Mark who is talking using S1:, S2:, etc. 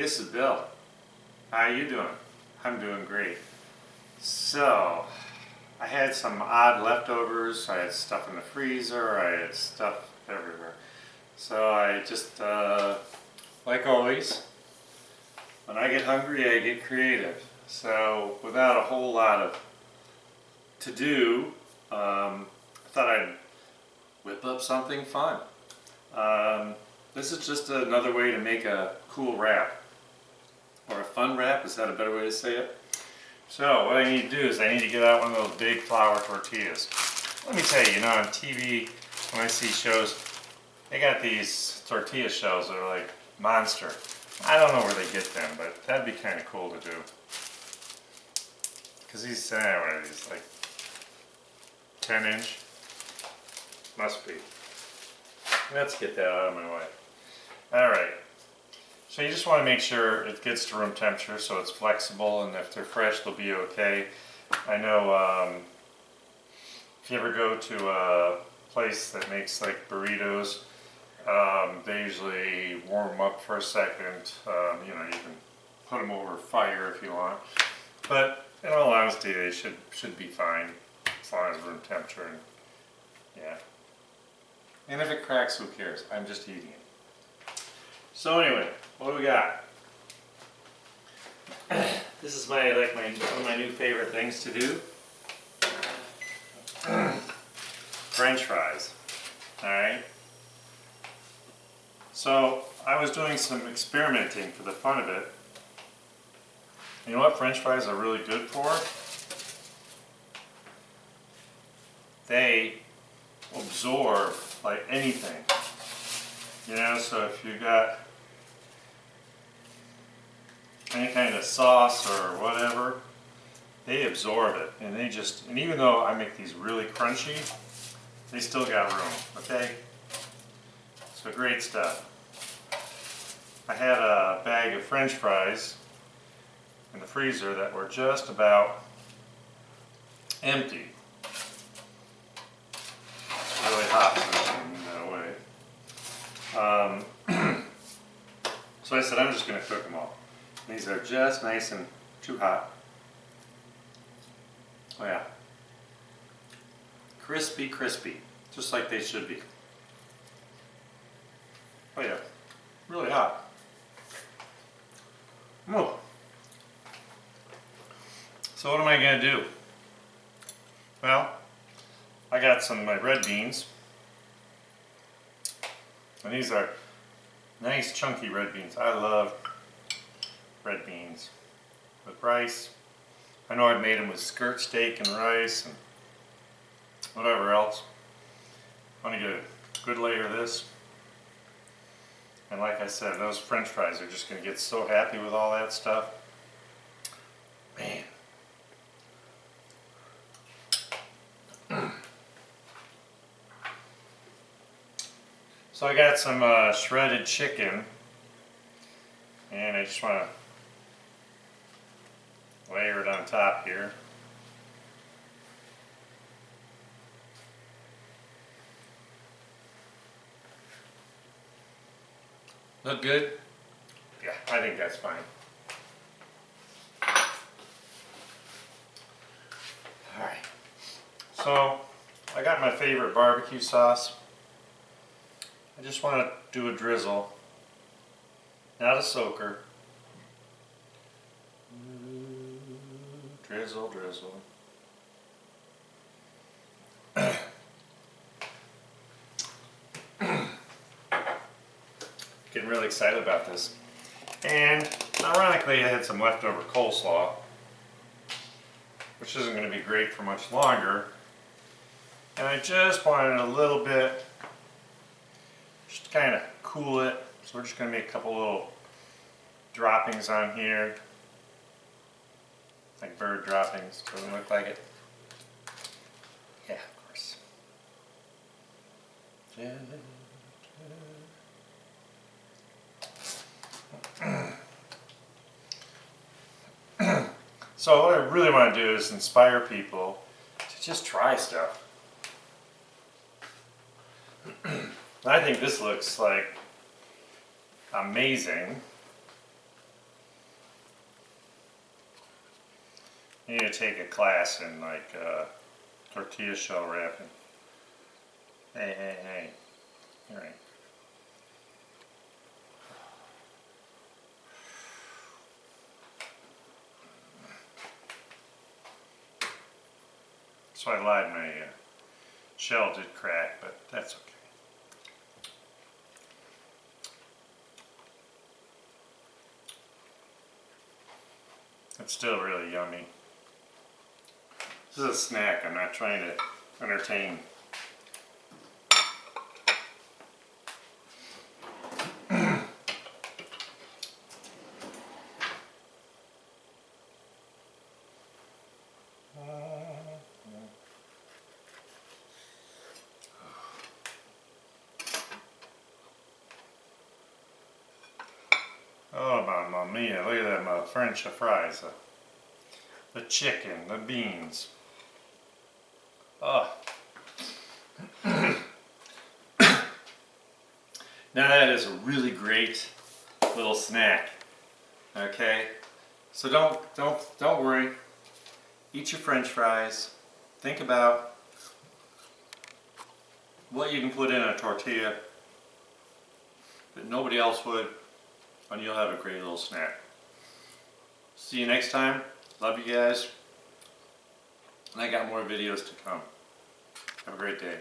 S1: this is Bill. How you doing? I'm doing great. So, I had some odd leftovers. I had stuff in the freezer. I had stuff everywhere. So I just, like always, when I get hungry, I get creative. So, without a whole lot of to do, I thought I'd whip up something fun. This is just another way to make a cool wrap. Or a fun wrap, is that a better way to say it? So what I need to do is I need to get out one of those big flour tortillas. Let me tell you, on TV, when I see shows, they got these tortilla shells that are like monster. I don't know where they get them, but that'd be kind of cool to do. Because these, what are these, like 10-inch? Must be. Let's get that out of my way. Alright, so you just want to make sure it gets to room temperature so it's flexible, and if they're fresh they'll be okay. I know if you ever go to a place that makes like burritos, they usually warm them up for a second. You know, you can put them over fire if you want, but in all honesty they should be fine as long as room temperature. And yeah, and if it cracks, who cares? I'm just eating it. So anyway, what do we got? This is one of my new favorite things to do. French fries. Alright. So I was doing some experimenting for the fun of it. You know what French fries are really good for? They absorb like anything. You know, so if you got any kind of sauce or whatever, they absorb it, and and even though I make these really crunchy, they still got room, okay? So great stuff. I had a bag of French fries in the freezer that were just about empty. It's really hot that way. So I said I'm just going to cook them all. These are just nice and too hot. Oh yeah. Crispy, crispy. Just like they should be. Oh yeah. Really hot. Oh. So what am I going to do? Well, I got some of my red beans. And these are nice chunky red beans. I love red beans with rice. I know I've made them with skirt steak and rice and whatever else. I want to get a good layer of this. And like I said, those French fries are just going to get so happy with all that stuff. Man. So I got some shredded chicken, and I just want to layer it on top here. Look good? Yeah, I think that's fine. Alright, so I got my favorite barbecue sauce. I just want to do a drizzle, not a soaker. Drizzle, drizzle. Getting really excited about this. And ironically, I had some leftover coleslaw, which isn't going to be great for much longer. And I just wanted a little bit, just to kind of cool it. So we're just going to make a couple little droppings on here. Like bird droppings. Doesn't look like it. Yeah, of course. So what I really want to do is inspire people to just try stuff. I think this looks like amazing. You need to take a class in like tortilla shell wrapping. Hey. All right. So I lied, my shell did crack, but that's okay. It's still really yummy. This is a snack, I'm not trying to entertain. Oh, mamma mia, look at them French fries. The chicken, the beans. Oh. Now that is a really great little snack. Okay? So don't worry. Eat your French fries. Think about what you can put in a tortilla that nobody else would, and you'll have a great little snack. See you next time. Love you guys. And I got more videos to come. Have a great day.